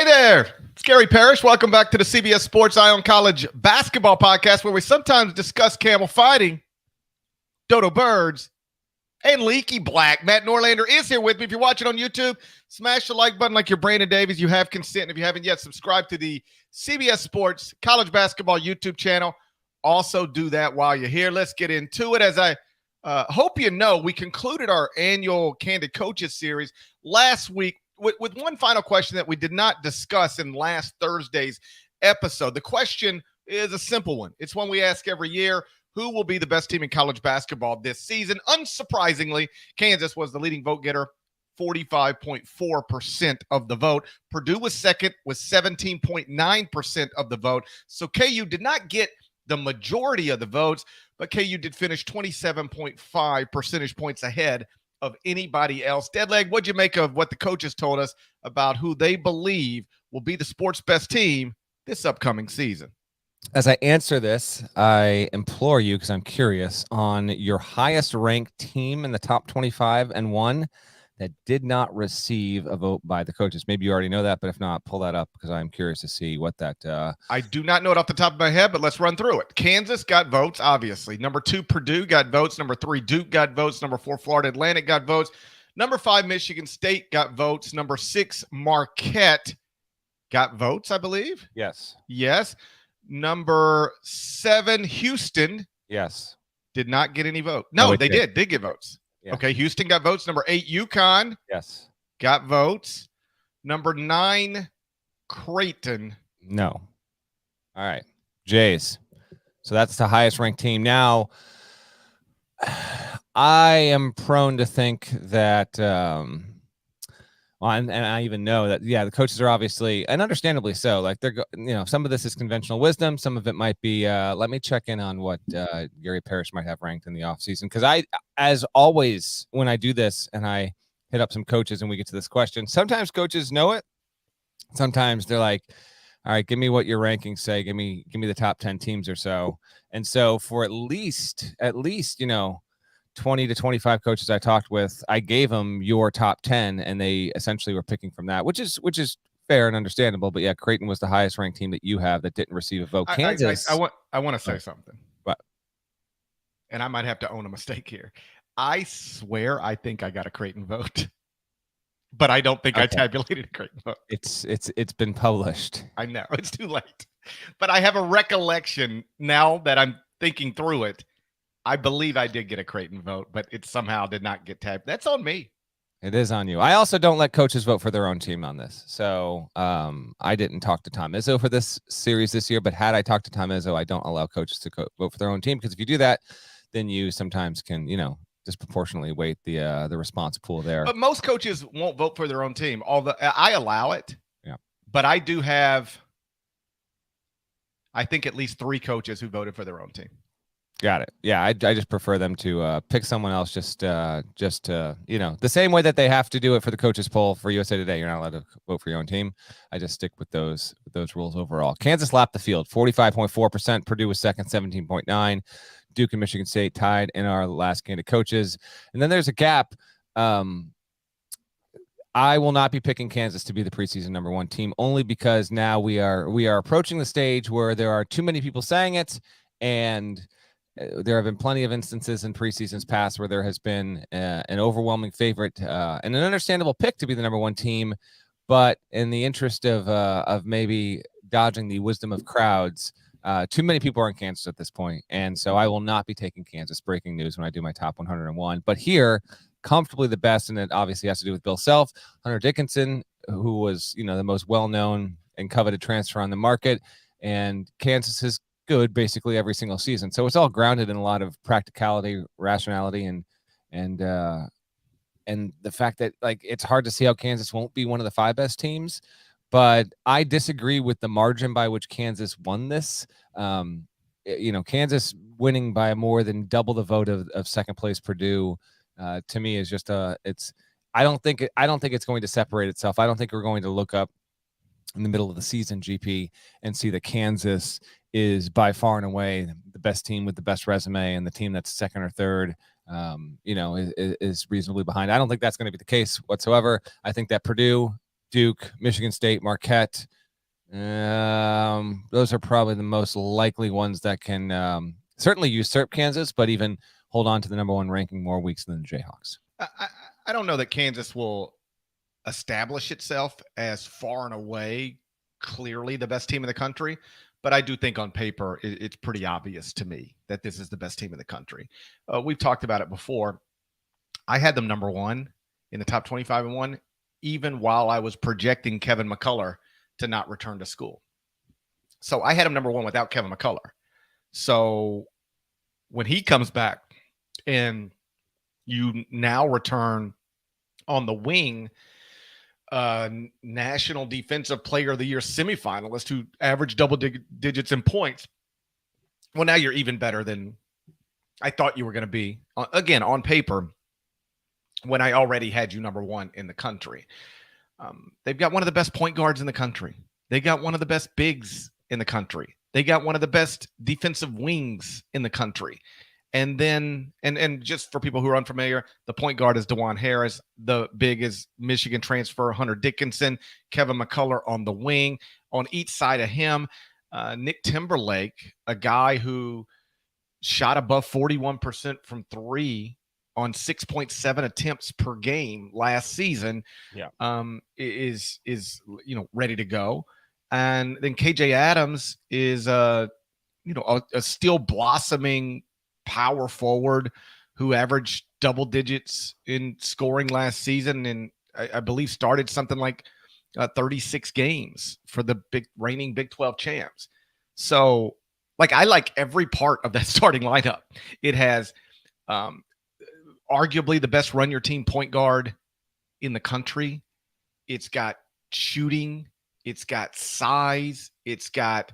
Hey there, it's Gary Parrish. Welcome back to the CBS Sports Eye on College Basketball Podcast, where we sometimes discuss camel fighting, dodo birds, and leaky black. Matt Norlander is here with me. If you're watching on YouTube, smash the like button like you're Brandon Davies. You have consent. And if you haven't yet, subscribe to the CBS Sports College Basketball YouTube channel. Also do that while you're here. Let's get into it. As I hope you know, we concluded our annual Candid Coaches series last week with one final question that we did not discuss in last Thursday's episode. The question is a simple one. It's one we ask every year. Who will be the best team in college basketball this season? Unsurprisingly, Kansas was the leading vote getter, 45.4% of the vote. Purdue was second with 17.9% of the vote. So KU did not get the majority of the votes, but KU did finish 27.5 percentage points ahead of anybody else. Deadleg, what'd you make of what the coaches told us about who they believe will be the sport's best team this upcoming season? As I answer this, I implore you, because I'm curious, on your highest ranked team in the top 25 and one that did not receive a vote by the coaches. Maybe you already know that, but if not, pull that up, because I'm curious to see what that I do not know it off the top of my head, but let's run through it. Kansas got votes, obviously. Number 2, Purdue got votes. Number 3, Duke got votes. Number 4, Florida Atlantic got votes. Number 5, Michigan State got votes. Number 6, Marquette got votes, I believe. Yes. Number 7, Houston. Yes. Did not get any vote. No, they did get votes. Yeah. Okay, Houston got votes. Number 8, UConn. Yes. Got votes. Number 9, Creighton. No. All right. Jays. So that's the highest ranked team. Now, I am prone to think that and I even know that, the coaches are obviously, and understandably so, like some of this is conventional wisdom. Some of it might be, let me check in on what Gary Parrish might have ranked in the offseason. Because I, as always, when I do this and I hit up some coaches and we get to this question, sometimes coaches know it. Sometimes they're like, all right, give me what your rankings say. Give me the top 10 teams or so. And so for at least, 20 to 25 coaches I talked with, I gave them your top 10, and they essentially were picking from that, which is fair and understandable. But yeah, Creighton was the highest ranked team that you have that didn't receive a vote. Kansas. I want to say something. What? And I might have to own a mistake here. I swear I think I got a Creighton vote, but I don't think I tabulated a Creighton vote. It's been published. I know it's too late, but I have a recollection now that I'm thinking through it. I believe I did get a Creighton vote, but it somehow did not get tabbed. That's on me. It is on you. I also don't let coaches vote for their own team on this. So I didn't talk to Tom Izzo for this series this year, but had I talked to Tom Izzo, I don't allow coaches to vote for their own team, because if you do that, then you sometimes can, disproportionately weight the response pool there. But most coaches won't vote for their own team. Although I allow it. Yeah. But I do have, I think, at least 3 coaches who voted for their own team. Got it. Yeah, I just prefer them to pick someone else just to, the same way that they have to do it for the coaches poll for USA Today. You're not allowed to vote for your own team. I just stick with those rules overall. Kansas lapped the field, 45.4%. Purdue was second, 17.9%. Duke and Michigan State tied in our last Candid Coaches. And then there's a gap. I will not be picking Kansas to be the preseason number 1 team, only because now we are approaching the stage where there are too many people saying it, and there have been plenty of instances in preseasons past where there has been an overwhelming favorite and an understandable pick to be the number 1 team, but in the interest of maybe dodging the wisdom of crowds, too many people are in Kansas at this point, and so I will not be taking Kansas. Breaking news when I do my top 101. But here, comfortably the best, and it obviously has to do with Bill Self, Hunter Dickinson, who was the most well-known and coveted transfer on the market, and Kansas is good basically every single season. So it's all grounded in a lot of practicality, rationality, and the fact that it's hard to see how Kansas won't be one of the 5 best teams. But I disagree with the margin by which Kansas won this. Kansas winning by more than double the vote of second place Purdue, to me is just I don't think it's going to separate itself. I don't think we're going to look up in the middle of the season, GP, and see that Kansas is by far and away the best team with the best resume, and the team that's second or third, is reasonably behind. I don't think that's going to be the case whatsoever. I think that Purdue Duke, Michigan State, Marquette. Those are probably the most likely ones that can certainly usurp Kansas, but even hold on to the number 1 ranking more weeks than the Jayhawks. I don't know that Kansas will establish itself as far and away clearly the best team in the country, but I do think on paper it's pretty obvious to me that this is the best team in the country. We've talked about it before. I had them number 1 in the top 25 and 1, even while I was projecting Kevin McCullough to not return to school. So I had him number 1 without Kevin McCullough. So when he comes back and you now return on the wing, National Defensive Player of the Year semifinalist who averaged double digits in points. Well, now you're even better than I thought you were going to be. Again, on paper, when I already had you number 1 in the country. They've got one of the best point guards in the country. They got one of the best bigs in the country. They got one of the best defensive wings in the country. And then, and just for people who are unfamiliar, the point guard is DeJuan Harris. The big is Michigan transfer Hunter Dickinson, Kevin McCullough on the wing. On each side of him, Nick Timberlake, a guy who shot above 41% from 3 on 6.7 attempts per game last season. Is ready to go. And then KJ Adams is a still blossoming power forward who averaged double digits in scoring last season, and I believe started something like 36 games for the reigning Big 12 champs. So, I like every part of that starting lineup. It has arguably the best run your team point guard in the country. It's got shooting. It's got size. It's got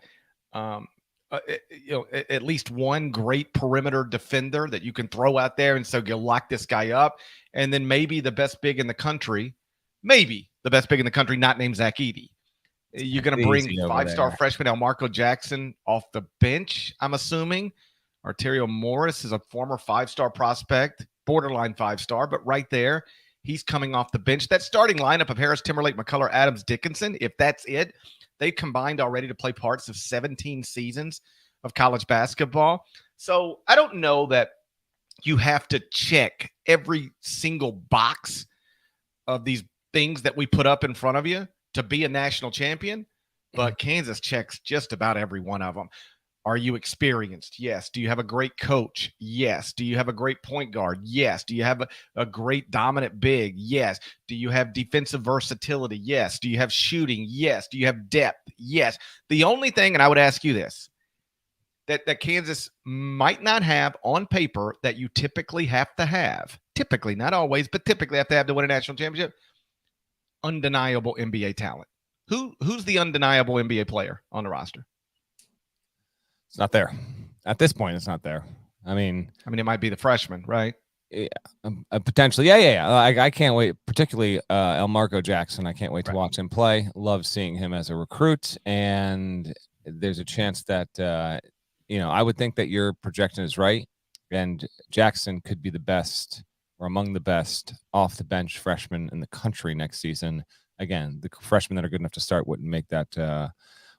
at least one great perimeter defender that you can throw out there, and so you'll lock this guy up. And then maybe the best big in the country, not named Zach Edey. You're going to bring 5-star freshman Elmarco Jackson off the bench, I'm assuming. Arterio Morris is a former 5-star prospect, borderline 5-star, but right there, he's coming off the bench. That starting lineup of Harris, Timberlake, McCullough, Adams, Dickinson, if that's it, they combined already to play parts of 17 seasons of college basketball. So I don't know that you have to check every single box of these things that we put up in front of you to be a national champion, but Kansas checks just about every one of them. Are you experienced? Yes. Do you have a great coach? Yes. Do you have a great point guard? Yes. Do you have a great dominant big? Yes. Do you have defensive versatility? Yes. Do you have shooting? Yes. Do you have depth? Yes. The only thing, and I would ask you this, that Kansas might not have on paper that you typically have to have, typically, not always, but typically have to win a national championship, undeniable NBA talent. Who's the undeniable NBA player on the roster? It's not there. At this point, it's not there. I mean, it might be the freshman, right? Yeah, potentially. Yeah. I can't wait, particularly Elmarco Jackson. I can't wait to watch him play. Love seeing him as a recruit. And there's a chance that, I would think that your projection is right. And Jackson could be the best or among the best off the bench freshmen in the country next season. Again, the freshmen that are good enough to start wouldn't make that,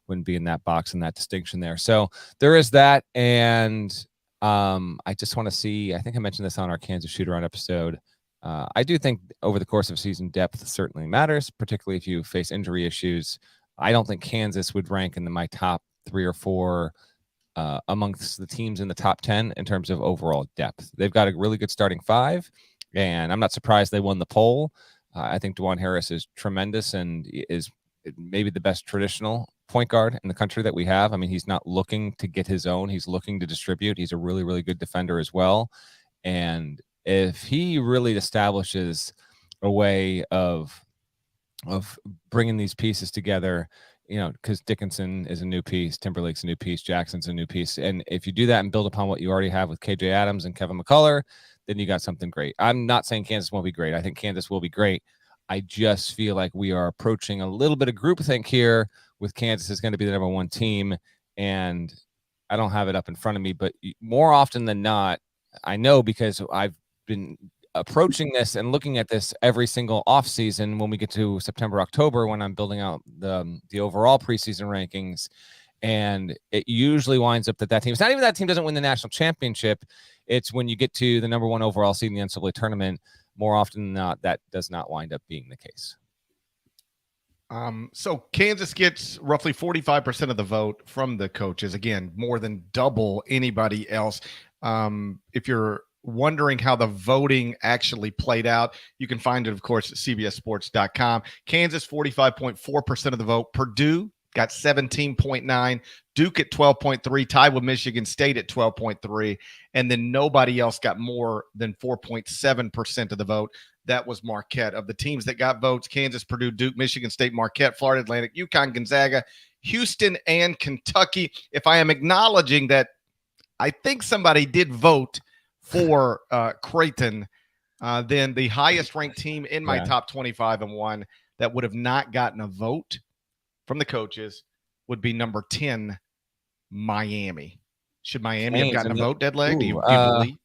wouldn't be in that box and that distinction there. So there is that. And I just want to see, I think I mentioned this on our Kansas shoot-around episode. I do think over the course of season, depth certainly matters, particularly if you face injury issues. I don't think Kansas would rank in my top 3 or 4 amongst the teams in the top 10 in terms of overall depth. They've got a really good starting 5, and I'm not surprised they won the poll. I think DeJuan Harris is tremendous and is maybe the best traditional point guard in the country that we have. I mean, he's not looking to get his own. He's looking to distribute. He's a really, really good defender as well. And if he really establishes a way of bringing these pieces together, because Dickinson is a new piece, Timberlake's a new piece, Jackson's a new piece. And if you do that and build upon what you already have with KJ Adams and Kevin McCullough, then you got something great. I'm not saying Kansas won't be great. I think Kansas will be great. I just feel like we are approaching a little bit of groupthink here with Kansas is going to be the number 1 team. And I don't have it up in front of me, but more often than not, I know because I've been approaching this and looking at this every single offseason when we get to September, October, when I'm building out the overall preseason rankings. And it usually winds up that team, it's not even that team doesn't win the national championship. It's when you get to the number one overall seed in the NCAA tournament, more often than not, that does not wind up being the case. So Kansas gets roughly 45% of the vote from the coaches. Again, more than double anybody else. If you're wondering how the voting actually played out, you can find it, of course, at cbssports.com. Kansas, 45.4% of the vote. Purdue got 17.9, Duke at 12.3, tied with Michigan State at 12.3, and then nobody else got more than 4.7% of the vote. That was Marquette. Of the teams that got votes, Kansas, Purdue, Duke, Michigan State, Marquette, Florida Atlantic, UConn, Gonzaga, Houston, and Kentucky. If I am acknowledging that I think somebody did vote for Creighton, then the highest ranked team in my top 25 and one that would have not gotten a vote from the coaches would be number 10, Miami. Should Miami have gotten a vote, Deadleg? Do you believe?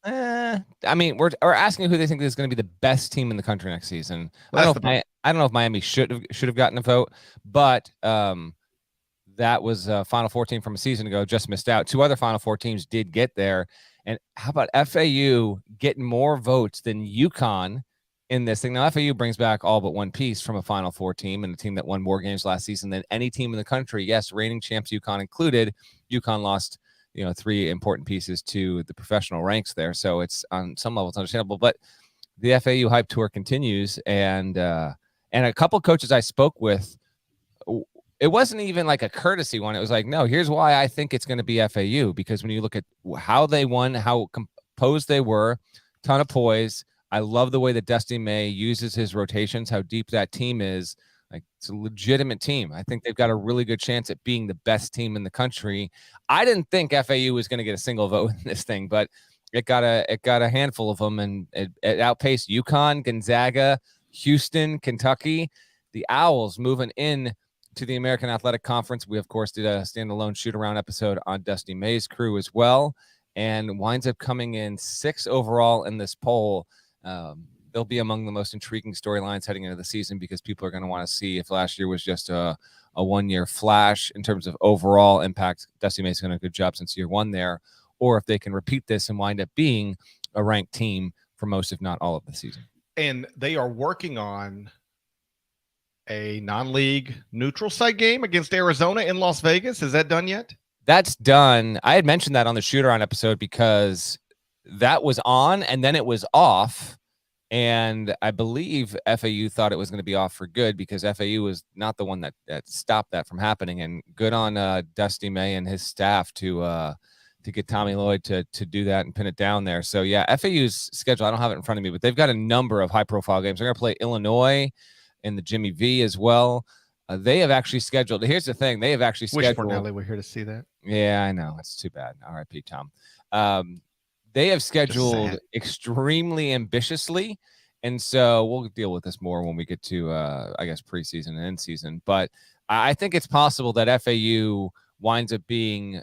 I mean, we're asking who they think is going to be the best team in the country next season. I don't know if Miami should have gotten a vote, but that was a Final Four team from a season ago, just missed out. Two other Final Four teams did get there. And how about FAU getting more votes than UConn in this thing? Now, FAU brings back all but one piece from a Final Four team and a team that won more games last season than any team in the country. Yes, reigning champs UConn included. UConn lost, three important pieces to the professional ranks there. So it's on some levels understandable. But the FAU hype tour continues, and a couple coaches I spoke with, it wasn't even like a courtesy one. It was like, no, here's why I think it's going to be FAU, because when you look at how they won, how composed they were, ton of poise. I love the way that Dusty May uses his rotations, how deep that team is. Like, it's a legitimate team. I think they've got a really good chance at being the best team in the country. I didn't think FAU was going to get a single vote in this thing, but it got a handful of them, and it outpaced UConn, Gonzaga, Houston, Kentucky. The Owls moving in to the American Athletic Conference. We, of course, did a standalone shoot-around episode on Dusty May's crew as well, and winds up coming in 6th overall in this poll. They'll be among the most intriguing storylines heading into the season, because people are going to want to see if last year was just a one-year flash in terms of overall impact. Dusty May's done a good job since year one there, or if they can repeat this and wind up being a ranked team for most, if not all, of the season. And they are working on a non-league neutral site game against Arizona in Las Vegas. Is that done yet? That's done. I had mentioned that on the shoot-around episode because that was on and then it was off. And I believe FAU thought it was going to be off for good, because FAU was not the one that stopped that from happening. And good on Dusty May and his staff to get Tommy Lloyd to do that and pin it down there. So, yeah, FAU's schedule, I don't have it in front of me, but they've got a number of high-profile games. They're going to play Illinois in the Jimmy V as well. They have actually scheduled. Here's the thing. They have actually scheduled. Wish Fornelli were here to see that. Yeah, I know. It's too bad. R.I.P. Tom. They have scheduled extremely ambitiously. And so we'll deal with this more when we get to, I guess, preseason and end season. But I think it's possible that FAU winds up being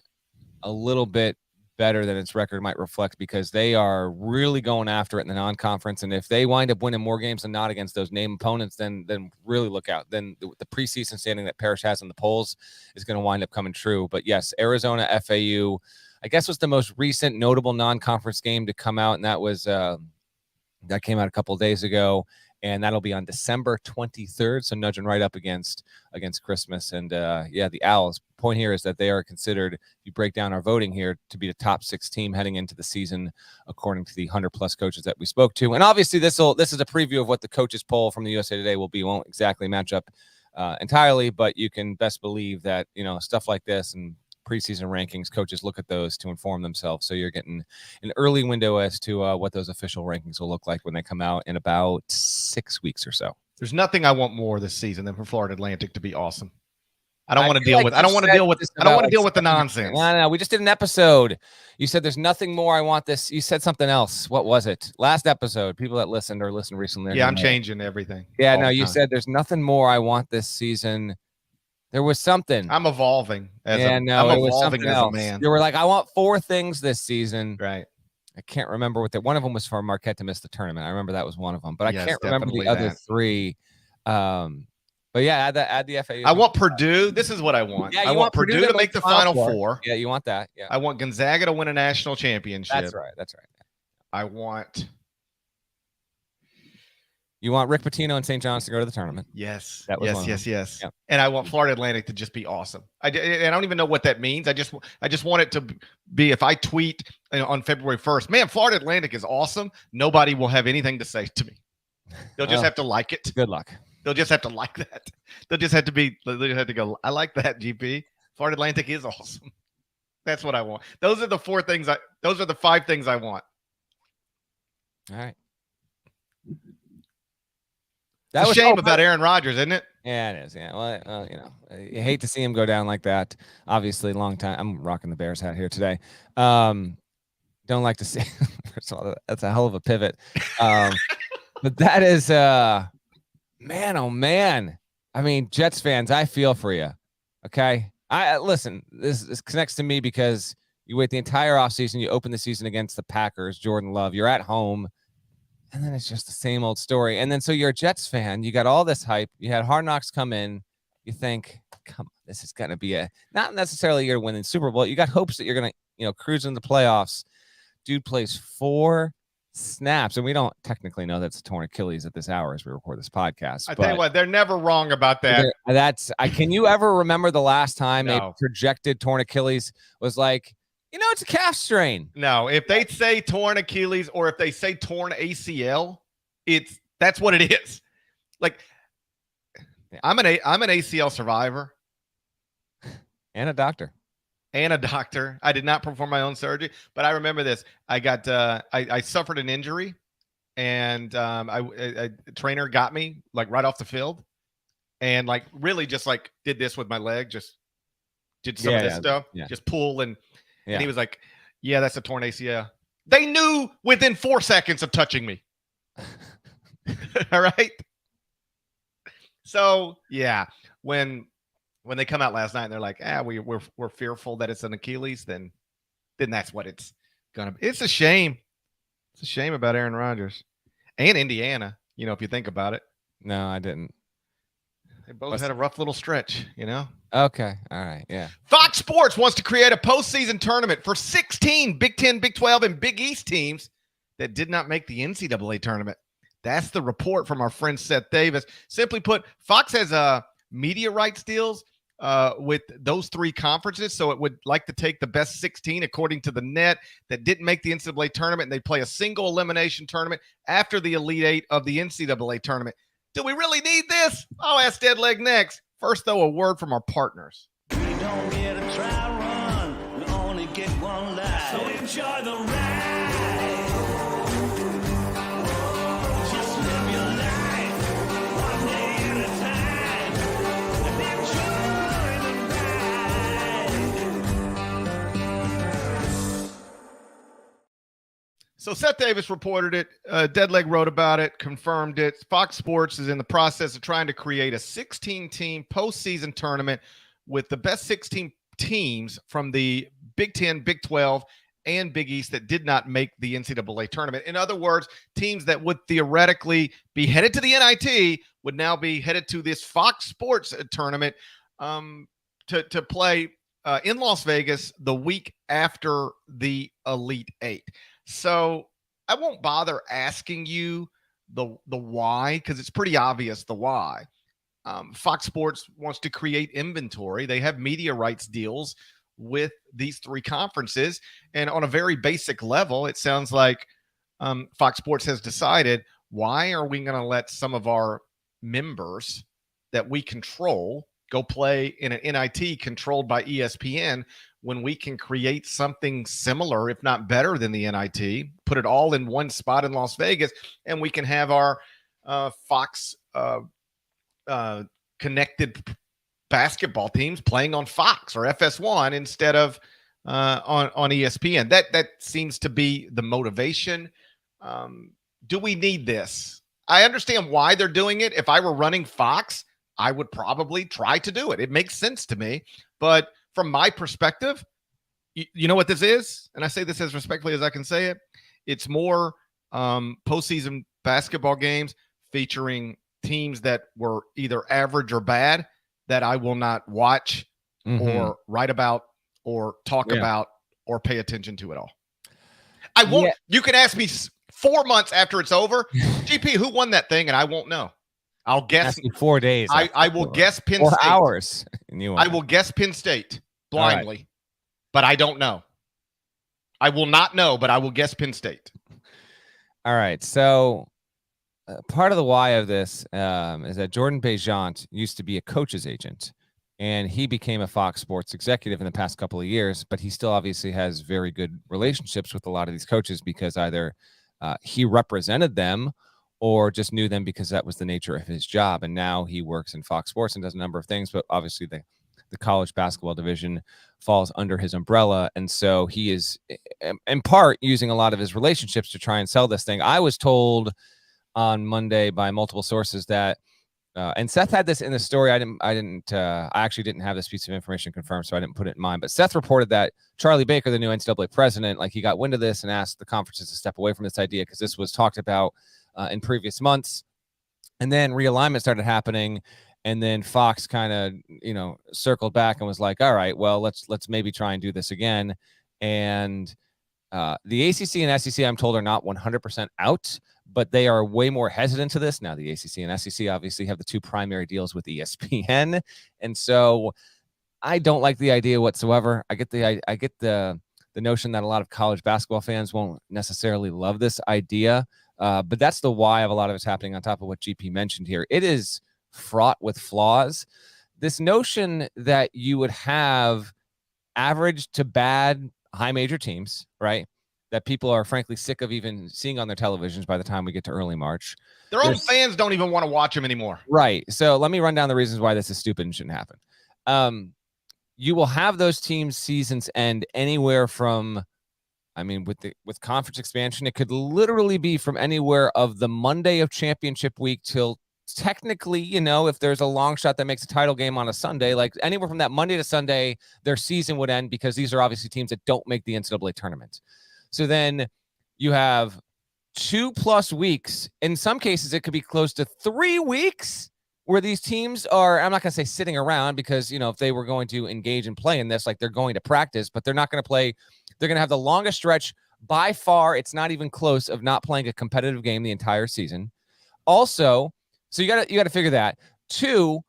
a little bit better than its record might reflect, because they are really going after it in the non-conference. And if they wind up winning more games than not against those name opponents, then really look out. Then the preseason standing that Parrish has in the polls is going to wind up coming true. But yes, Arizona, FAU, I guess was the most recent notable non-conference game to come out. And that was that came out a couple of days ago. And that'll be on December 23rd. So nudging right up against Christmas. And the Owls. Point here is that they are considered, if you break down our voting here, to be the top 6 team heading into the season, according to the 100+ coaches that we spoke to. And obviously this is a preview of what the coaches poll from the USA Today will be. Won't exactly match up entirely, but you can best believe that, stuff like this and preseason rankings, coaches look at those to inform themselves. So you're getting an early window as to what those official rankings will look like when they come out in about 6 weeks or so. There's nothing I want more this season than for Florida Atlantic to be awesome. I don't want to deal with the nonsense. No. We just did an episode. You said there's nothing more I want this. You said something else. What was it? Last episode. People that listened or listened recently. Yeah, I'm changing everything. Yeah, no, you said there's nothing more I want this season. There was something. I'm evolving. I'm evolving as a man. You were like, I want 4 things this season. Right. I can't remember what one of them was for Marquette to miss the tournament. I remember that was one of them, but Yes, I can't remember the definitely other three. But yeah, add the FAU. I want Purdue. This is what I want. Yeah, I want Purdue to make the Final Four. Yeah, you want that. Yeah. I want Gonzaga to win a national championship. That's right. I want. You want Rick Pitino and St. John's to go to the tournament. Yes. That was Yes. Yep. And I want Florida Atlantic to just be awesome. I don't even know what that means. I just want it to be, if I tweet on February 1st, man, Florida Atlantic is awesome, nobody will have anything to say to me. They'll just have to like it. Good luck. They'll just have to like that. They'll just have to go, I like that, GP. Florida Atlantic is awesome. That's what I want. Those are the the 5 things I want. All right. That was a shame about Aaron Rodgers, isn't it? Yeah, it is. Yeah. Well, you hate to see him go down like that. Obviously, long time. I'm rocking the Bears hat here today. Don't like to see. First of all, that's a hell of a pivot. But that is, man, oh man. I mean, Jets fans, I feel for you. Okay. Listen, this connects to me because you wait the entire offseason, you open the season against the Packers, Jordan Love, you're at home, and then it's just the same old story. And then so you're a Jets fan, you got all this hype, you had Hard Knocks come in, you think, come on, this is going to be not necessarily you're winning Super Bowl. You got hopes that you're going to, cruise in the playoffs. Dude plays 4 snaps, and we don't technically know that's a torn Achilles at this hour as we record this podcast. I tell you what, they're never wrong about that. Can you ever remember the last time No. a projected torn Achilles was like, it's a calf strain? No, if they say torn Achilles or if they say torn ACL, that's what it is. Like, yeah. I'm an ACL survivor and a doctor. I did not perform my own surgery, but I remember this. I got I suffered an injury, and a trainer got me like right off the field, and like really just like did this with my leg, just did some of this stuff, just pull and he was like, "Yeah, that's a torn ACL." They knew within 4 seconds of touching me. All right. So yeah, when they come out last night and they're like, we're fearful that it's an Achilles, then that's what it's gonna be. It's a shame. It's a shame about Aaron Rodgers and Indiana. If you think about it. No, I didn't. They both had a rough little stretch. Okay. All right. Yeah. Fox Sports wants to create a postseason tournament for 16 Big 10, Big 12, and Big East teams that did not make the NCAA tournament. That's the report from our friend Seth Davis. Simply put, Fox has media rights deals with those 3 conferences, so it would like to take the best 16 according to the net that didn't make the NCAA tournament, and they play a single elimination tournament after the Elite 8 of the NCAA tournament. Do we really need this? I'll ask Deadleg next. First, though, a word from our partners. We don't get a try run, we only get one life. So enjoy the ride. Just live your life, one day at a time. Enjoy the ride. So Seth Davis reported it. Deadleg wrote about it, confirmed it. Fox Sports is in the process of trying to create a 16-team postseason tournament with the best 16 teams from the Big 10, Big 12, and Big East that did not make the NCAA tournament. In other words, teams that would theoretically be headed to the NIT would now be headed to this Fox Sports tournament to play in Las Vegas the week after the Elite 8. So I won't bother asking you the why, because it's pretty obvious the why. Fox Sports wants to create inventory. They have media rights deals with these 3 conferences. And on a very basic level, it sounds like Fox Sports has decided, why are we going to let some of our members that we control go play in an NIT controlled by ESPN when we can create something similar, if not better than the NIT, put it all in one spot in Las Vegas, and we can have our Fox connected basketball teams playing on Fox or FS1 instead of on ESPN. That seems to be the motivation. Do we need this? I understand why they're doing it. If I were running Fox, I would probably try to do it. It makes sense to me. But from my perspective, you know what this is? And I say this as respectfully as I can say it. It's more postseason basketball games featuring teams that were either average or bad that I will not watch or write about or talk about or pay attention to at all. I won't. Yeah. You can ask me 4 months after it's over, GP, who won that thing, and I won't know. I'll guess 4 days. I will guess Penn 4 State. Hours. I will guess Penn State blindly, but I don't know. I will not know, but I will guess Penn State. All right. So part of the why of this is that Jordan Bejant used to be a coach's agent, and he became a Fox Sports executive in the past couple of years, but he still obviously has very good relationships with a lot of these coaches because either he represented them or just knew them because that was the nature of his job. And now he works in Fox Sports and does a number of things, but obviously the college basketball division falls under his umbrella. And so he is in part using a lot of his relationships to try and sell this thing. I was told on Monday by multiple sources that, and Seth had this in the story. I actually didn't have this piece of information confirmed, so I didn't put it in mine, but Seth reported that Charlie Baker, the new NCAA president, like he got wind of this and asked the conferences to step away from this idea because this was talked about in previous months. And then realignment started happening. And then Fox kind of, circled back and was like, all right, well, let's maybe try and do this again. And the ACC and SEC, I'm told, are not 100% out, but they are way more hesitant to this. Now, the ACC and SEC obviously have the two primary deals with ESPN. And so I don't like the idea whatsoever. I get the notion that a lot of college basketball fans won't necessarily love this idea. But that's the why of a lot of it's happening on top of what GP mentioned here. It is fraught with flaws. This notion that you would have average to bad high major teams, right? That people are frankly sick of even seeing on their televisions by the time we get to early March. Their own fans don't even want to watch them anymore. Right. So let me run down the reasons why this is stupid and shouldn't happen. You will have those teams' seasons end anywhere from, with conference expansion, it could literally be from anywhere of the Monday of championship week till technically, if there's a long shot that makes a title game on a Sunday, like anywhere from that Monday to Sunday, their season would end because these are obviously teams that don't make the NCAA tournament. So then you have 2+ weeks. In some cases, it could be close to 3 weeks where these teams are, I'm not going to say sitting around because, if they were going to engage and play in this, like they're going to practice, but they're not going to play. They're going to have the longest stretch by far. It's not even close of not playing a competitive game the entire season. Also, so you got to figure that. 2,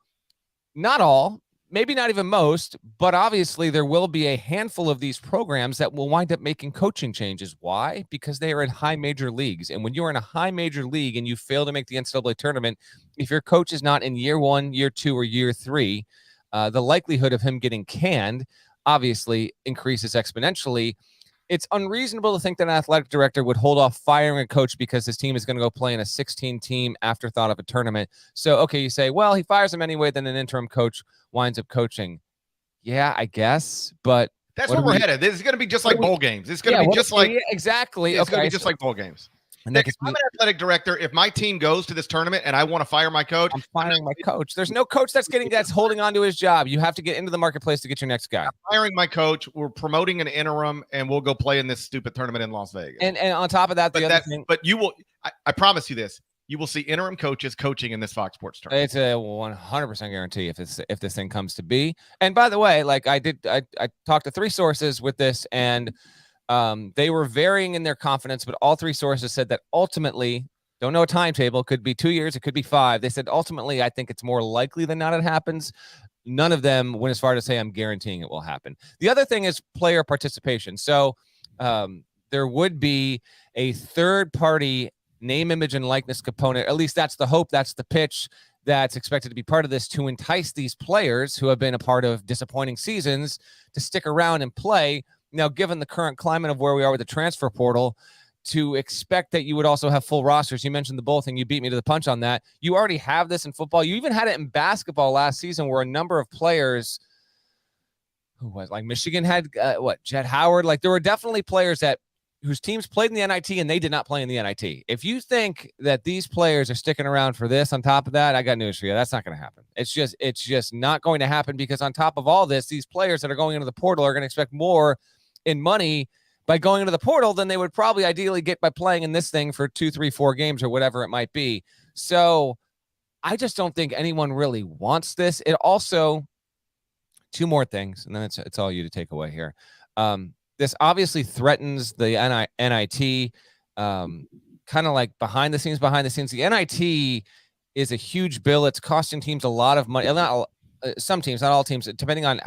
not all, maybe not even most, but obviously there will be a handful of these programs that will wind up making coaching changes. Why? Because they are in high major leagues. And when you're in a high major league and you fail to make the NCAA tournament, if your coach is not in year 1, year 2, or year 3, the likelihood of him getting canned obviously increases exponentially. It's unreasonable to think that an athletic director would hold off firing a coach because his team is going to go play in a 16-team afterthought of a tournament. So, okay, you say, well, he fires him anyway, then an interim coach winds up coaching. Yeah, I guess, but that's where we're headed. This is going to be just like bowl games. It's going to be just like exactly. It's going to be just like bowl games. And if I'm an athletic director, if my team goes to this tournament and I want to fire my coach, I'm firing my coach. There's no coach that's holding on to his job. You have to get into the marketplace to get your next guy. I'm firing my coach. We're promoting an interim, and we'll go play in this stupid tournament in Las Vegas. And on top of that, but you will. I promise you this. You will see interim coaches coaching in this Fox Sports tournament. It's a 100% guarantee if this thing comes to be. And by the way, like I talked to 3 sources with this, and they were varying in their confidence, but all 3 sources said that ultimately, don't know a timetable, could be 2 years, it could be 5. They said ultimately, I think it's more likely than not it happens. None of them went as far to say I'm guaranteeing it will happen. The other thing is player participation. So there would be a third-party name, image, and likeness component. At least that's the hope. That's the pitch that's expected to be part of this to entice these players who have been a part of disappointing seasons to stick around and play. Now, given the current climate of where we are with the transfer portal, to expect that you would also have full rosters. You mentioned the bowl thing. You beat me to the punch on that. You already have this in football. You even had it in basketball last season where a number of players who was like Michigan had Jet Howard. Like there were definitely players whose teams played in the NIT and they did not play in the NIT. If you think that these players are sticking around for this on top of that, I got news for you. That's not going to happen. It's just not going to happen because on top of all this, these players that are going into the portal are going to expect more in money by going into the portal than they would probably ideally get by playing in this thing for 2, 3, 4 games or whatever it might be. So I just don't think anyone really wants this. It also, two more things, and then it's all you to take away here. This obviously threatens the NIT, kind of like behind the scenes. The NIT is a huge bill. It's costing teams a lot of money. Some teams, not all teams, depending on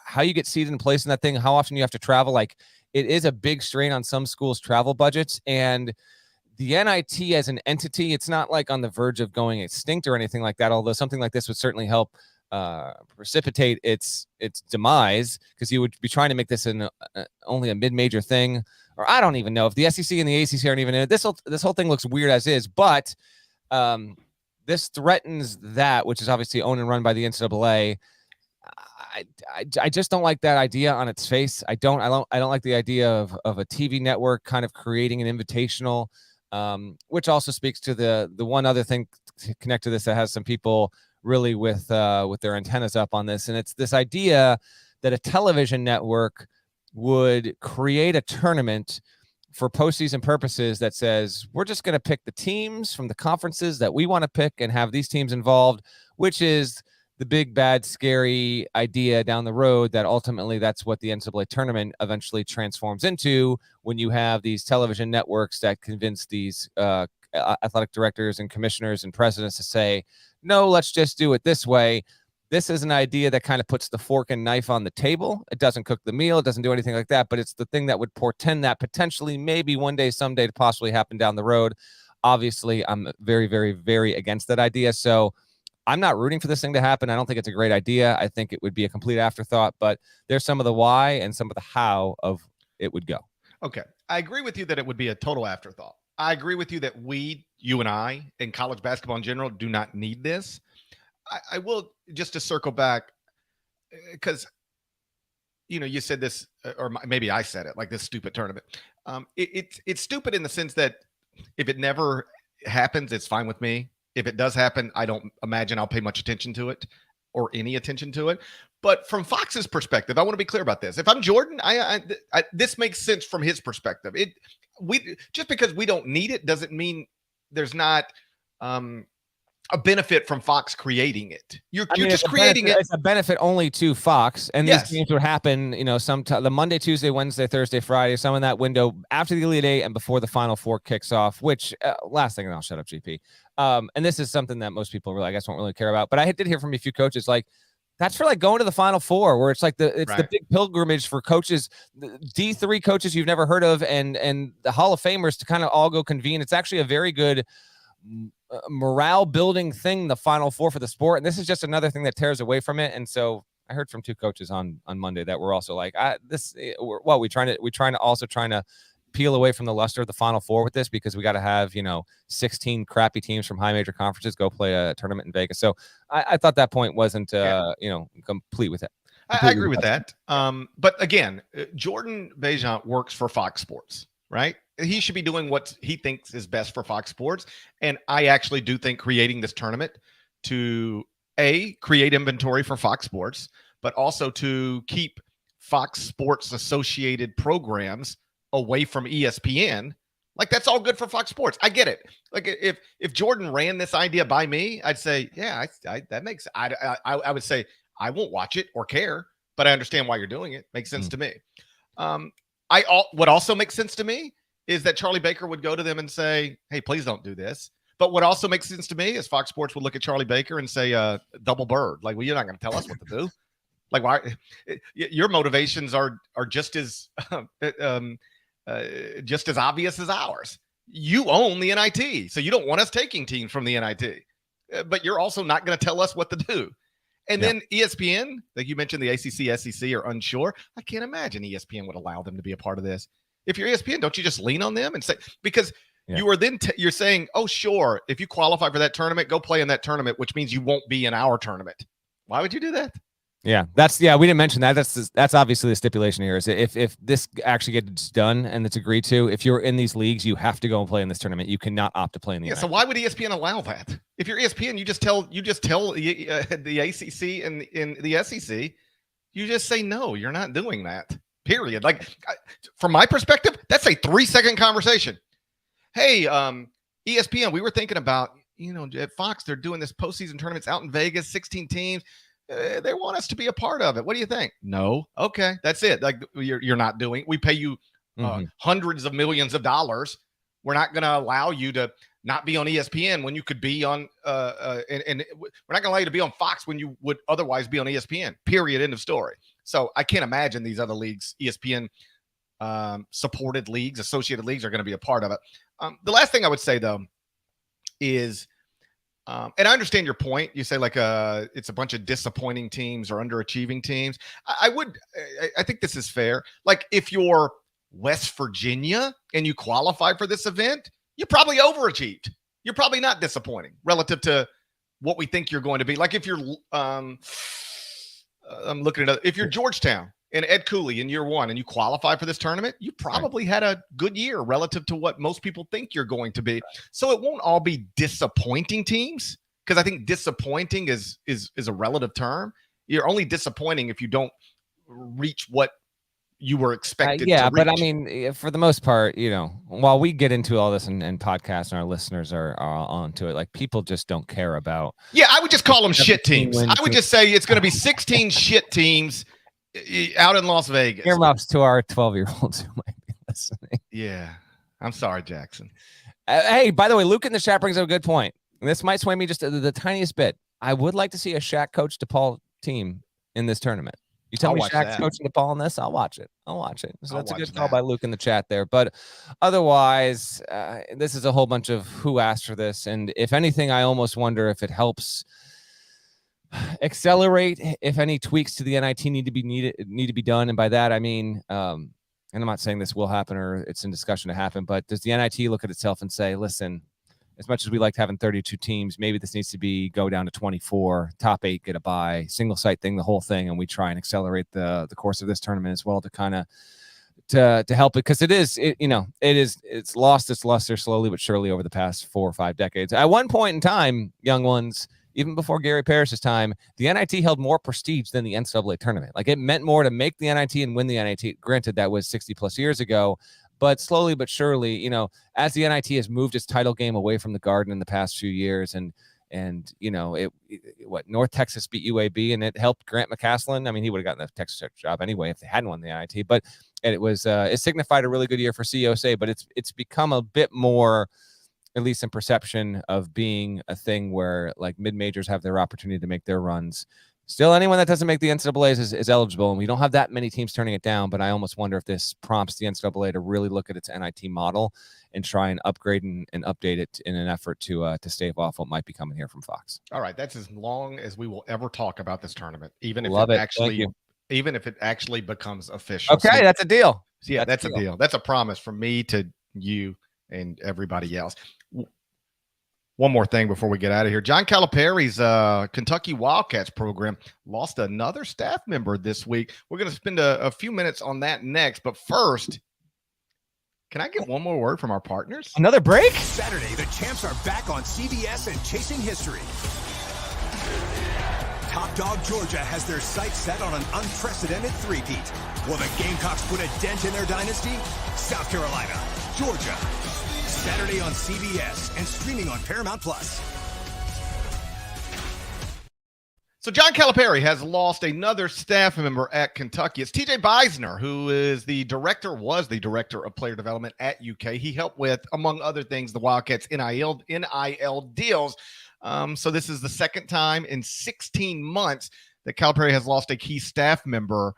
how you get seated and placed in that thing, how often you have to travel. Like, it is a big strain on some schools' travel budgets. And the NIT as an entity, it's not like on the verge of going extinct or anything like that, although something like this would certainly help precipitate its demise, because you would be trying to make this only a mid-major thing. Or I don't even know if the SEC and the ACC aren't even in it. This whole thing looks weird as is, but this threatens that, which is obviously owned and run by the NCAA. I just don't like that idea on its face. I don't like the idea of a TV network kind of creating an invitational, which also speaks to the one other thing to connect to this that has some people really with their antennas up on this, and it's this idea that a television network would create a tournament for postseason purposes that says, we're just going to pick the teams from the conferences that we want to pick and have these teams involved, which is the big, bad, scary idea down the road that ultimately that's what the NCAA tournament eventually transforms into, when you have these television networks that convince these athletic directors and commissioners and presidents to say, no, let's just do it this way. This is an idea that kind of puts the fork and knife on the table. It doesn't cook the meal. It doesn't do anything like that, but it's the thing that would portend that potentially maybe one day, someday, to possibly happen down the road. Obviously, I'm very, very, very against that idea. So I'm not rooting for this thing to happen. I don't think it's a great idea. I think it would be a complete afterthought, but there's some of the why and some of the how of it would go. Okay. I agree with you that it would be a total afterthought. I agree with you that you and I, in college basketball in general, do not need this. I will, just to circle back, because, you said this, or maybe I said it, like this stupid tournament. It's stupid in the sense that if it never happens, it's fine with me. If it does happen, I don't imagine I'll pay much attention to it or any attention to it. But from Fox's perspective, I want to be clear about this. If I'm Jordan, this makes sense from his perspective. We just because we don't need it doesn't mean there's not a benefit from Fox creating it. You're just creating it. It's a benefit only to Fox, and these games would happen, the Monday, Tuesday, Wednesday, Thursday, Friday, some in that window after the Elite Eight and before the Final Four kicks off. Which last thing, and I'll shut up, GP. And this is something that most people really, I guess, won't really care about. But I did hear from a few coaches like, that's for like going to the Final Four, where it's like the big pilgrimage for coaches, D3 coaches you've never heard of, and the Hall of Famers to kind of all go convene. It's actually a very good morale building thing, the Final Four for the sport. And this is just another thing that tears away from it. And so I heard from two coaches on Monday that were also like, we're trying to peel away from the luster of the Final Four with this, because we got to have 16 crappy teams from high major conferences go play a tournament in Vegas. So I thought that point wasn't complete with it. I agree with that. But again, Jordan Bejant works for Fox Sports, right? He should be doing what he thinks is best for Fox Sports. And I actually do think creating this tournament to create inventory for Fox Sports, but also to keep Fox Sports associated programs away from ESPN, like that's all good for Fox Sports. I get it. Like if Jordan ran this idea by me, I'd say, yeah, that makes. I would say I won't watch it or care, but I understand why you're doing it. Makes sense to me. What also makes sense to me is that Charlie Baker would go to them and say, hey, please don't do this. But what also makes sense to me is Fox Sports would look at Charlie Baker and say, double bird. Like, well, you're not going to tell us what to do. Like, why? Your motivations are just as obvious as ours. You own the NIT, so you don't want us taking teams from the NIT, but you're also not going to tell us what to do. And then ESPN, like you mentioned, the ACC, SEC are unsure. I can't imagine ESPN would allow them to be a part of this. If you're ESPN, don't you just lean on them and say, because you are then you're saying, oh, sure, if you qualify for that tournament, go play in that tournament, which means you won't be in our tournament. Why would you do that? Yeah, we didn't mention that. That's obviously the stipulation here is if this actually gets done and it's agreed to, if you're in these leagues, you have to go and play in this tournament. You cannot opt to play in the So why would ESPN allow that? If you're ESPN, you just tell the ACC and in the SEC, you just say no, you're not doing that. period. Like, from my perspective, that's a 3-second conversation. Hey, ESPN, we were thinking about, at Fox, they're doing this postseason tournaments out in Vegas, 16 teams. They want us to be a part of it. What do you think? No. Okay, that's it. Like, you're not doing. We pay you hundreds of millions of dollars. We're not going to allow you to not be on ESPN when you could be on, and we're not going to allow you to be on Fox when you would otherwise be on ESPN. Period. End of story. So I can't imagine these other leagues, ESPN supported leagues, associated leagues, are going to be a part of it. The last thing I would say though is, and I understand your point. You say like it's a bunch of disappointing teams or underachieving teams. I think this is fair. Like, if you're West Virginia and you qualify for this event, you probably overachieved. You're probably not disappointing relative to what we think you're going to be. Like, if you're, I'm looking at, if you're Georgetown and Ed Cooley in year one and you qualify for this tournament, you probably had a good year relative to what most people think you're going to be. So it won't all be disappointing teams, because I think disappointing is a relative term. You're only disappointing if you don't reach what you were expected to reach. But I mean, for the most part, while we get into all this and podcasts and our listeners are onto it, like, people just don't care about. Yeah, I would just call them shit teams. I would just say it's going to be 16 shit teams out in Las Vegas. Earmuffs to our 12-year-olds who might be listening. Yeah. I'm sorry, Jackson. Hey, by the way, Luke in the chat brings up a good point. And this might sway me just the tiniest bit. I would like to see a Shaq coach DePaul team in this tournament. You tell me Shaq's coaching DePaul in this, I'll watch it. So that's a good call by Luke in the chat there. But otherwise, this is a whole bunch of who asked for this. And if anything, I almost wonder if it helps accelerate if any tweaks to the NIT need to be done. And by that, I mean, and I'm not saying this will happen or it's in discussion to happen, but does the NIT look at itself and say, listen, as much as we liked having 32 teams, maybe this needs to go down to 24, top 8 get a bye, single site thing, the whole thing, and we try and accelerate the course of this tournament as well to kind of to help it, because it's lost its luster slowly but surely over the past 4 or 5 decades. At one point in time, young ones, even before Gary Parrish's time, the NIT held more prestige than the NCAA tournament. Like, it meant more to make the NIT and win the NIT. Granted, that was 60 plus years ago. But slowly but surely, as the NIT has moved its title game away from the Garden in the past few years, and North Texas beat UAB, and it helped Grant McCaslin. I mean, he would have gotten the Texas Tech job anyway if they hadn't won the NIT. But it signified a really good year for COSA. But it's become a bit more, at least in perception, of being a thing where, like, mid majors have their opportunity to make their runs. Still, anyone that doesn't make the NCAAs is eligible, and we don't have that many teams turning it down, but I almost wonder if this prompts the NCAA to really look at its NIT model and try and upgrade and update it in an effort to stave off what might be coming here from Fox. All right, that's as long as we will ever talk about this tournament, even if it actually becomes official. Okay, so, that's a deal. Yeah, that's a deal. That's a promise from me to you and everybody else. One more thing before we get out of here. John Calipari's Kentucky Wildcats program lost another staff member this week. We're going to spend a few minutes on that next. But first, can I get one more word from our partners? Another break? Saturday, the champs are back on CBS and chasing history. Top dog Georgia has their sights set on an unprecedented three-peat. Will the Gamecocks put a dent in their dynasty? South Carolina, Georgia. Saturday on CBS and streaming on Paramount+. So John Calipari has lost another staff member at Kentucky. It's TJ Beisner, who was the director of player development at UK. He helped with, among other things, the Wildcats NIL deals. So this is the second time in 16 months that Calipari has lost a key staff member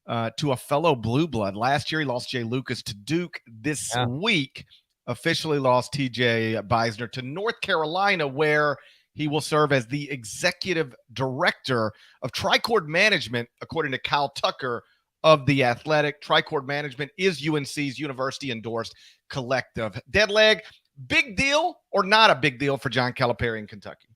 to a fellow blue blood. Last year, he lost Jay Lucas to Duke. This week, officially lost TJ Beisner to North Carolina, where he will serve as the executive director of Tricord Management, according to Kyle Tucker of The Athletic. Tricord Management is UNC's university-endorsed collective. Deadleg, big deal or not a big deal for John Calipari in Kentucky?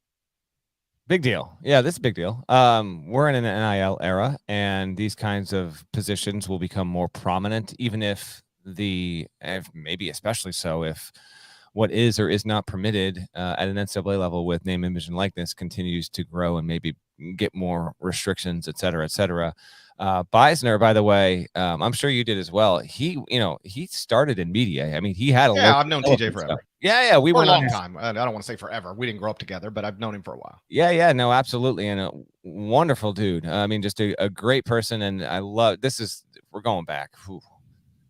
Big deal. Yeah, this is a big deal. We're in an NIL era, and these kinds of positions will become more prominent, even if maybe especially so if what is or is not permitted at an NCAA level with name, image, and likeness continues to grow and maybe get more restrictions, et cetera, et cetera. Beisner, by the way, I'm sure you did as well. He started in media. I mean, he had a Yeah, I've known TJ forever. Stuff. Yeah, we for went a on long his, time. I don't want to say forever. We didn't grow up together, but I've known him for a while. Yeah, no, absolutely, and a wonderful dude. I mean, just a great person, and I love. We're going back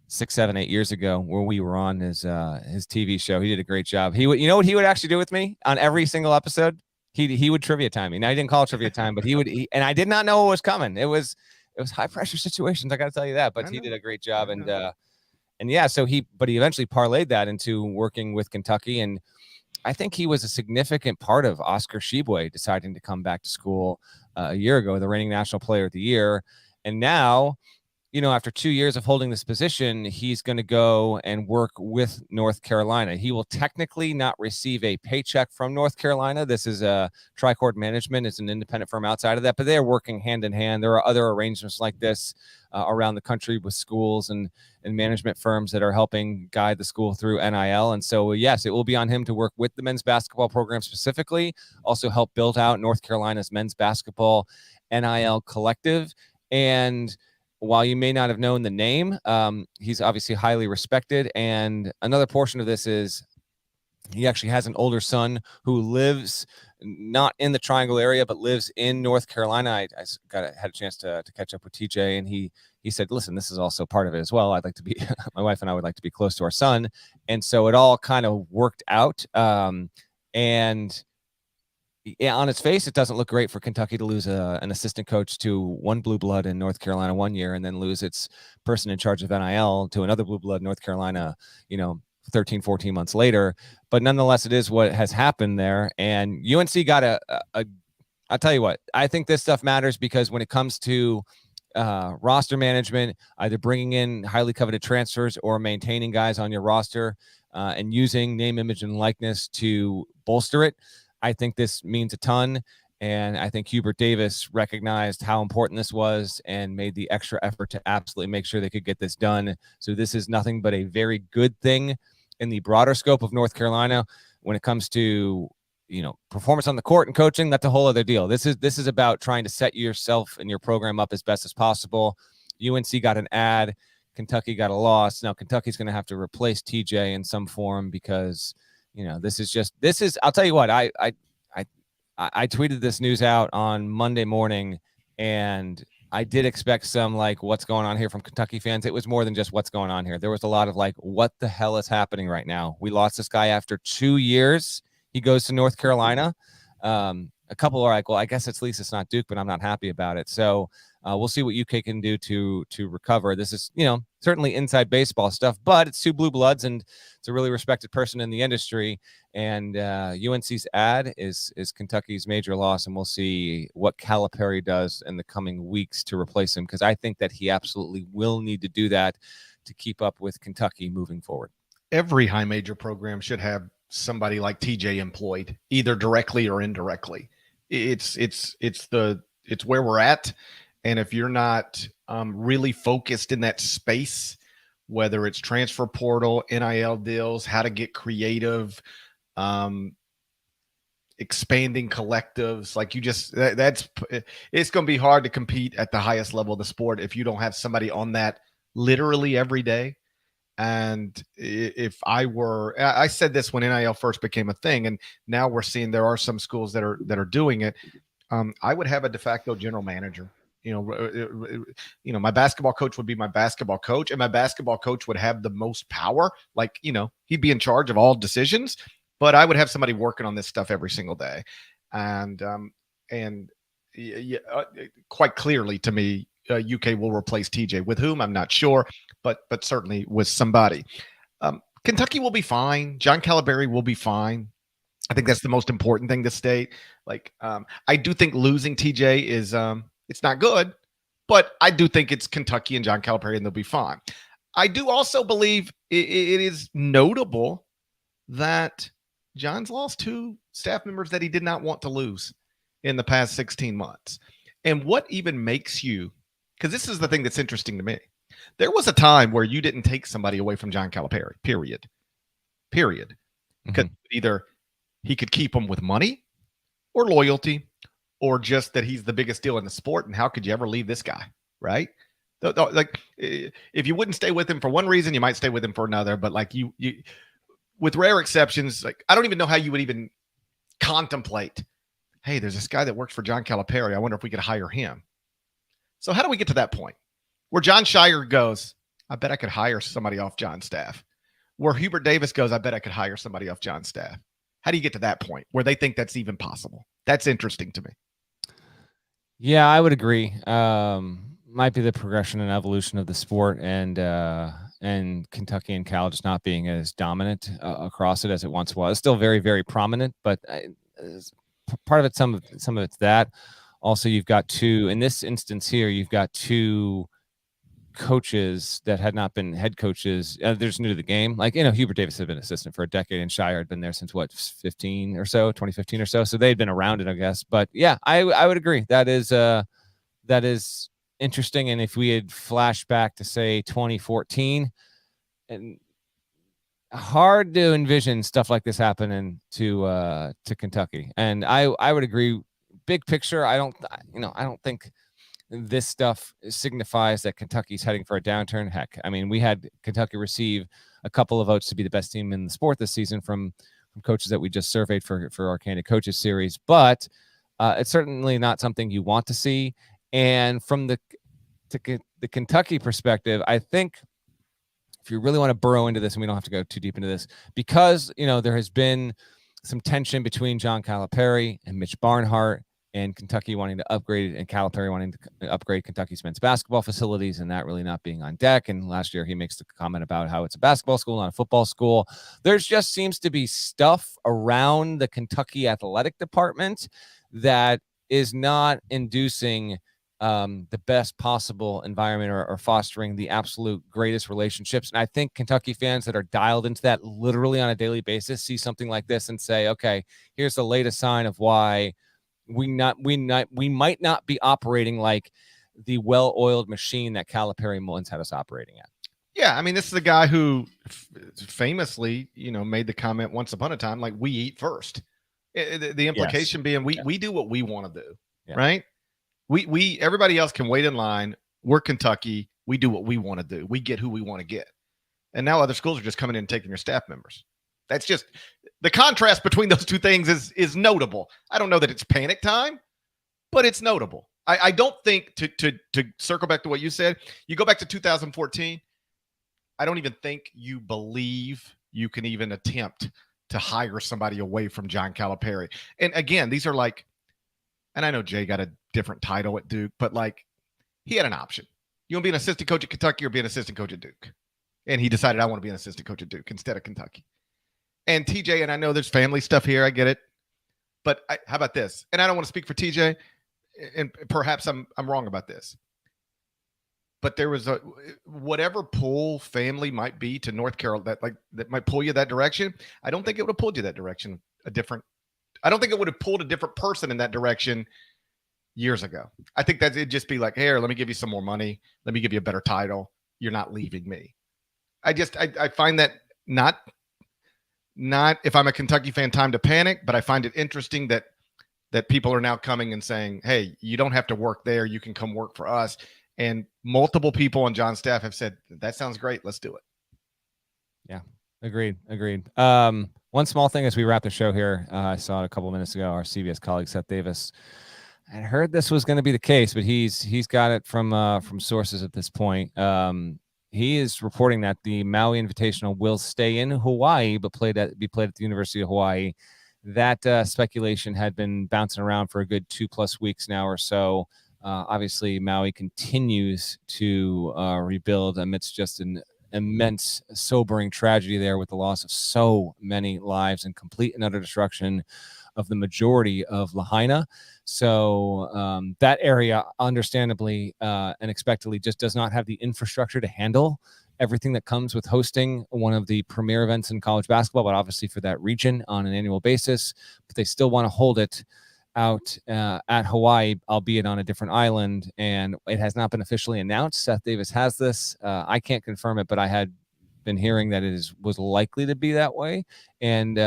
6, 7, 8 years ago where we were on his TV show. He did a great job. He would, you know what he would actually do with me on every single episode? He would trivia time me. Now he didn't call it trivia time, but he would. And I did not know what was coming. It was high pressure situations. I got to tell you that. But he did a great job, and yeah. So he eventually parlayed that into working with Kentucky, and I think he was a significant part of Oscar Tshiebwe deciding to come back to school a year ago, the reigning National Player of the Year, and now, after 2 years of holding this position, he's going to go and work with North Carolina. He will technically not receive a paycheck from North Carolina. This is a Tricord Management. It's an independent firm outside of that, but they're working hand in hand. There are other arrangements like this around the country with schools and management firms that are helping guide the school through NIL. And so, yes, it will be on him to work with the men's basketball program specifically, also help build out North Carolina's men's basketball NIL collective. And while you may not have known the name, he's obviously highly respected. And another portion of this is he actually has an older son who lives not in the Triangle area, but lives in North Carolina. I had a chance to catch up with TJ, and he said, listen, this is also part of it as well. I'd like to be, my wife and I would like to be close to our son. And so it all kind of worked out. And yeah, on its face, it doesn't look great for Kentucky to lose an assistant coach to one blue blood in North Carolina 1 year and then lose its person in charge of NIL to another blue blood North Carolina, 13, 14 months later. But nonetheless, it is what has happened there. And UNC got I'll tell you what, I think this stuff matters because when it comes to roster management, either bringing in highly coveted transfers or maintaining guys on your roster and using name, image, and likeness to bolster it, I think this means a ton, and I think Hubert Davis recognized how important this was and made the extra effort to absolutely make sure they could get this done. So this is nothing but a very good thing in the broader scope of North Carolina. When it comes to performance on the court and coaching, that's a whole other deal. This is about trying to set yourself and your program up as best as possible. UNC got an ad, Kentucky got a loss. Now Kentucky's going to have to replace TJ in some form because this is, I'll tell you what, I tweeted this news out on Monday morning, and I did expect some what's going on here from Kentucky fans. It was more than just what's going on here. There was a lot of what the hell is happening right now? We lost this guy after 2 years. He goes to North Carolina. A couple are like, well, I guess at least it's not Duke, but I'm not happy about it. So we'll see what UK can do to recover. This is, certainly inside baseball stuff, but it's two blue bloods and it's a really respected person in the industry. And UNC's ad is Kentucky's major loss, and we'll see what Calipari does in the coming weeks to replace him, because I think that he absolutely will need to do that to keep up with Kentucky moving forward. Every high major program should have somebody like TJ employed, either directly or indirectly. It's where we're at. And if you're not really focused in that space, whether it's transfer portal, NIL deals, how to get creative, expanding collectives, it's going to be hard to compete at the highest level of the sport if you don't have somebody on that literally every day. And if I said this when NIL first became a thing, and now we're seeing there are some schools that are doing it. I would have a de facto general manager. My basketball coach would be my basketball coach, and my basketball coach would have the most power. He'd be in charge of all decisions, but I would have somebody working on this stuff every single day. And quite clearly to me, UK will replace TJ. With whom, I'm not sure, but certainly with somebody. Kentucky will be fine. John Calipari will be fine. I think that's the most important thing to state. I do think losing TJ is it's not good, but I do think it's Kentucky and John Calipari, and they'll be fine. I do also believe it is notable that John's lost 2 staff members that he did not want to lose in the past 16 months. And what even makes you, because this is the thing that's interesting to me. There was a time where you didn't take somebody away from John Calipari, period. Because either he could keep them with money or loyalty, or just that he's the biggest deal in the sport. And how could you ever leave this guy, right? Like, if you wouldn't stay with him for one reason, you might stay with him for another. But like you with rare exceptions, like I don't even know how you would even contemplate, hey, there's this guy that works for John Calipari. I wonder if we could hire him. So how do we get to that point where John Shire goes, I bet I could hire somebody off John's staff? Where Hubert Davis goes, I bet I could hire somebody off John's staff. How do you get to that point where they think that's even possible? That's interesting to me. Yeah, I would agree. Might be the progression and evolution of the sport, and Kentucky and Cal just not being as dominant across it as it once was. Still very, very prominent, but part of it, some of it's that. Also, you've got two, in this instance here, you've got two coaches that had not been head coaches. They're just new to the game. Like, Hubert Davis had been assistant for a decade, and Shire had been there since 2015 or so. So they'd been around it, I guess. But yeah, I would agree. That is interesting. And if we had flashed back to say 2014, and hard to envision stuff like this happening to Kentucky. And I would agree. Big picture, I don't think this stuff signifies that Kentucky's heading for a downturn. Heck, I mean, we had Kentucky receive a couple of votes to be the best team in the sport this season from coaches that we just surveyed for our Candid Coaches series, but it's certainly not something you want to see. And from the Kentucky perspective, I think if you really want to burrow into this, and we don't have to go too deep into this, because there has been some tension between John Calipari and Mitch Barnhart, and Kentucky wanting to upgrade, and Calipari wanting to upgrade Kentucky's men's basketball facilities, and that really not being on deck. And last year he makes the comment about how it's a basketball school, not a football school. There's just seems to be stuff around the Kentucky athletic department that is not inducing the best possible environment or fostering the absolute greatest relationships. And I think Kentucky fans that are dialed into that literally on a daily basis see something like this and say, okay, here's the latest sign of why we might not be operating like the well-oiled machine that Calipari once had us operating at. Yeah, I mean, this is a guy who famously, made the comment once upon a time, like, we eat first. The implication being we do what we want to do, right? We everybody else can wait in line. We're Kentucky. We do what we want to do. We get who we want to get. And now other schools are just coming in and taking your staff members. That's just the contrast between those two things is notable. I don't know that it's panic time, but it's notable. I don't think to circle back to what you said, you go back to 2014. I don't even think you believe you can even attempt to hire somebody away from John Calipari. And again, these are like, and I know Jay got a different title at Duke, but like he had an option. You want to be an assistant coach at Kentucky or be an assistant coach at Duke? And he decided, I want to be an assistant coach at Duke instead of Kentucky. And TJ, and I know there's family stuff here, I get it. But how about this? And I don't want to speak for TJ, and perhaps I'm wrong about this. But there was whatever pull family might be to North Carolina that might pull you that direction. I don't think it would have pulled you that direction. I don't think it would have pulled a different person in that direction years ago. I think that it'd just be like, here, let me give you some more money. Let me give you a better title. You're not leaving me. I find that not if I'm a Kentucky fan, time to panic, but I find it interesting that people are now coming and saying, hey, you don't have to work there. You can come work for us. And multiple people on John's staff have said, that sounds great. Let's do it. Yeah, agreed. One small thing as we wrap the show here, I saw it a couple of minutes ago, our CBS colleague, Seth Davis, I heard this was going to be the case, but he's got it from sources at this point. He is reporting that the Maui Invitational will stay in Hawaii, but be played at the University of Hawaii. That speculation had been bouncing around for a good 2+ weeks now or so. Obviously, Maui continues to rebuild amidst just an immense, sobering tragedy there with the loss of so many lives and complete and utter destruction of the majority of Lahaina. So that area, understandably and expectedly, just does not have the infrastructure to handle everything that comes with hosting one of the premier events in college basketball, but obviously for that region on an annual basis. But they still want to hold it out at Hawaii, albeit on a different island, and it has not been officially announced. Seth Davis has this. I can't confirm it, but I had been hearing that it was likely to be that way. And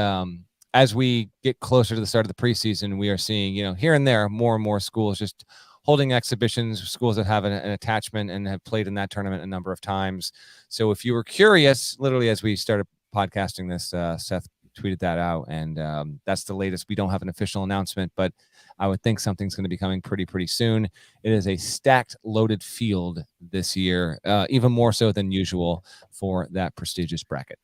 as we get closer to the start of the preseason, we are seeing, here and there, more and more schools just holding exhibitions, schools that have an attachment and have played in that tournament a number of times. So if you were curious, literally as we started podcasting this, Seth tweeted that out, and that's the latest. We don't have an official announcement, but I would think something's going to be coming pretty soon. It is a stacked, loaded field this year, even more so than usual for that prestigious bracket.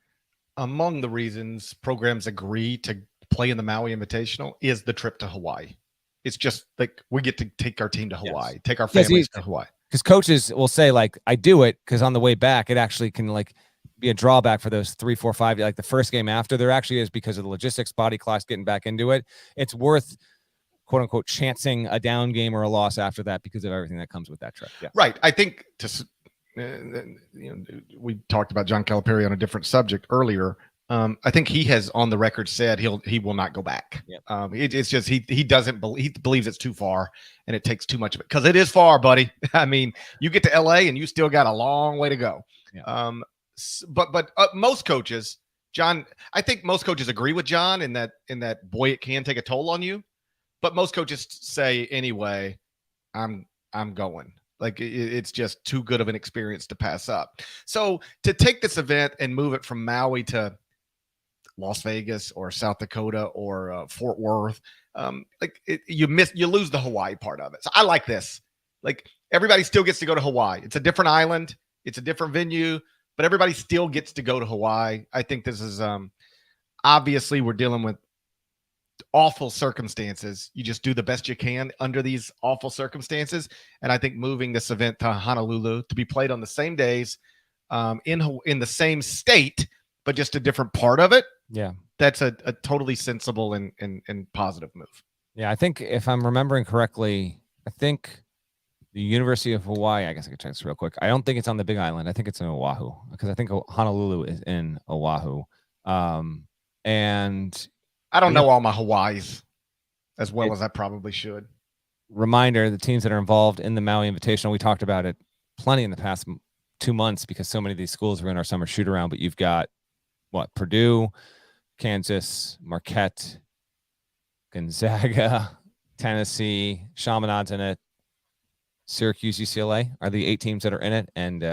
Among the reasons programs agree to play in the Maui Invitational is the trip to Hawaii. It's just like we get to take our team to Hawaii, take our families to Hawaii. Because coaches will say, like, I do it because on the way back, it actually can, like, be a drawback for those 3, 4, 5, like the first game after. There actually is, because of the logistics, body clocks, getting back into it. It's worth, quote unquote, chancing a down game or a loss after that because of everything that comes with that trip. Yeah. Right. I think we talked about John Calipari on a different subject earlier. I think he has on the record said he will not go back. Yep. It's just he doesn't believe, he believes it's too far and it takes too much of it, because it is far, buddy. I mean, you get to LA and you still got a long way to go. Yeah. But most coaches, John, I think most coaches agree with John in that boy, it can take a toll on you. But most coaches say anyway, I'm going. Like it's just too good of an experience to pass up. So to take this event and move it from Maui to Las Vegas or South Dakota or Fort Worth, you lose the Hawaii part of it. So I like this. Like everybody still gets to go to Hawaii. It's a different island. It's a different venue, but everybody still gets to go to Hawaii. I think this is obviously we're dealing with awful circumstances. You just do the best you can under these awful circumstances. And I think moving this event to Honolulu to be played on the same days in the same state, but just a different part of it. Yeah. That's a totally sensible and positive move. Yeah. I think if I'm remembering correctly, I think the University of Hawaii, I guess I could check this real quick. I don't think it's on the Big Island. I think it's in Oahu, because I think Honolulu is in Oahu. And I don't know all my Hawaiis as well as I probably should. Reminder, the teams that are involved in the Maui Invitational, we talked about it plenty in the past 2 months because so many of these schools were in our summer shoot around, but you've got Purdue, Kansas, Marquette, Gonzaga, Tennessee, Chaminade's in it, Syracuse, UCLA are the 8 teams that are in it. And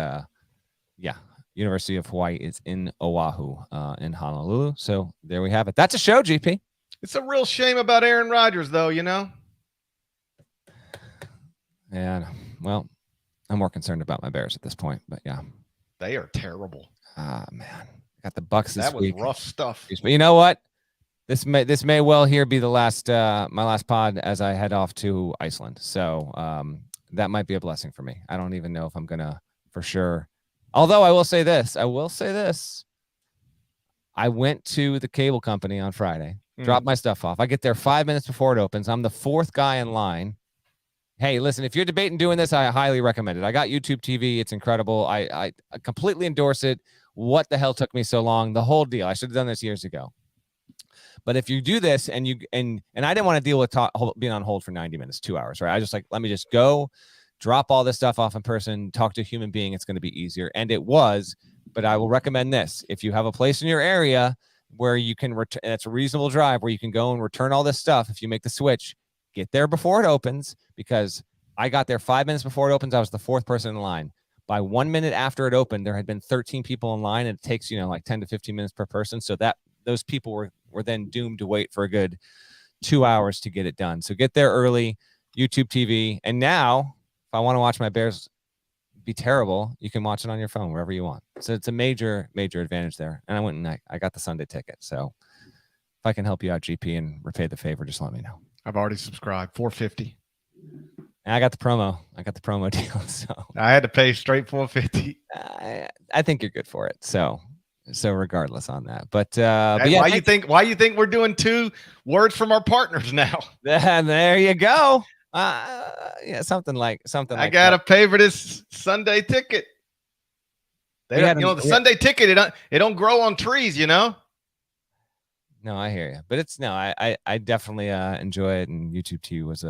University of Hawaii is in Oahu, in Honolulu. So there we have it. That's a show, GP. It's a real shame about Aaron Rodgers, though, And, well, I'm more concerned about my Bears at this point, but yeah. They are terrible. Man. Got the Bucks this week. That was rough stuff. But you know what? This may well here be the last my last pod as I head off to Iceland. So that might be a blessing for me. I don't even know if I'm gonna for sure. Although I will say this. I went to the cable company on Friday, dropped my stuff off. I get there 5 minutes before it opens. I'm the 4th guy in line. Hey, listen, if you're debating doing this, I highly recommend it. I got YouTube TV. It's incredible. I completely endorse it. What the hell took me so long? The whole deal. I should have done this years ago. But if you do this and I didn't want to deal with being on hold for 90 minutes, 2 hours, right? I just let me just go, drop all this stuff off in person, talk to a human being. It's going to be easier. And it was, but I will recommend this. If you have a place in your area where you can return, and it's a reasonable drive where you can go and return all this stuff. If you make the switch, get there before it opens, because I got there 5 minutes before it opens. I was the 4th person in line. By 1 minute after it opened, there had been 13 people in line, and it takes, like 10 to 15 minutes per person. So that those people were then doomed to wait for a good 2 hours to get it done. So get there early, YouTube TV. And now, if I want to watch my Bears be terrible, you can watch it on your phone wherever you want. So it's a major, major advantage there. And I went and I got the Sunday ticket. So if I can help you out, GP, and repay the favor, just let me know. I've already subscribed, $4.50. And I got the promo. Deal. So I had to pay straight $4.50. I think you're good for it. So regardless on that, but why you think we're doing 2 words from our partners now? There you go. Something like I gotta pay for this Sunday ticket. The Sunday ticket, it don't grow on trees, No, I hear you, but I definitely enjoy it, and YouTube TV was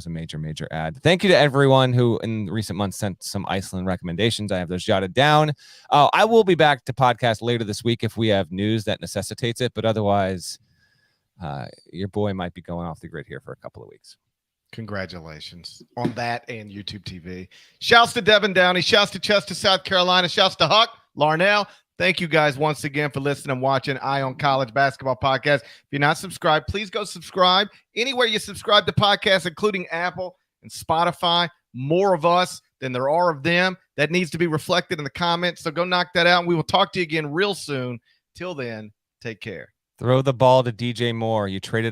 a major, major ad. Thank you to everyone who in recent months sent some Iceland recommendations. I have those jotted down. I will be back to podcast later this week if we have news that necessitates it, but otherwise, your boy might be going off the grid here for a couple of weeks. Congratulations on that and YouTube TV. Shouts to Devin Downey. Shouts to Chester, South Carolina. Shouts to Huck, Larnell. Thank you guys once again for listening and watching Eye on College Basketball Podcast. If you're not subscribed, please go subscribe. Anywhere you subscribe to podcasts, including Apple and Spotify, more of us than there are of them. That needs to be reflected in the comments. So go knock that out, and we will talk to you again real soon. Till then, take care. Throw the ball to DJ Moore. You traded